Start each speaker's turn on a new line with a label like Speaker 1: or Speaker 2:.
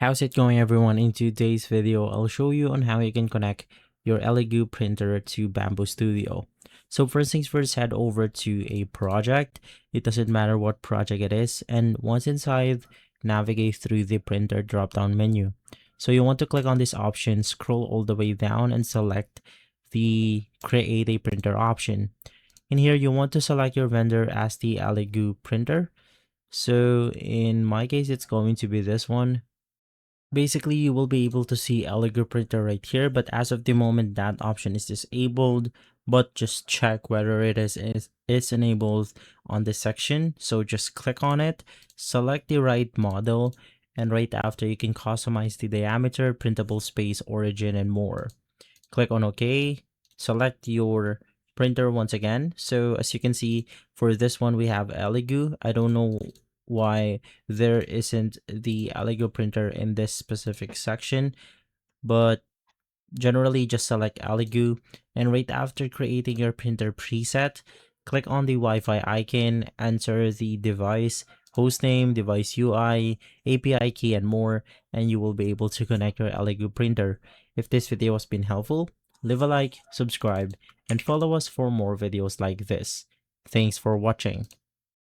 Speaker 1: How's it going, everyone? In today's video, I'll show you on how you can connect your Elegoo printer to Bambu Studio. So first things first, head over to a project. It doesn't matter what project it is. And once inside, navigate through the printer drop-down menu. So you want to click on this option, scroll all the way down and select the create a printer option. In here, you want to select your vendor as the Elegoo printer. So in my case, it's going to be this one. Basically, you will be able to see Elegoo printer right here, but as of the moment, that option is disabled. But just check whether it's enabled on this section. So just click on it, select the right model, and right after you can customize the diameter, printable space, origin, and more. Click on OK. Select your printer once again. So as you can see, for this one, we have Elegoo. I don't know why there isn't the Elegoo printer in this specific section, but generally just select Elegoo, and right after creating your printer preset, click on the Wi-Fi icon, enter the device hostname, device UI, API key, and more, and you will be able to connect your Elegoo printer. If this video has been helpful, leave a like, subscribe, and follow us for more videos like this. Thanks for watching.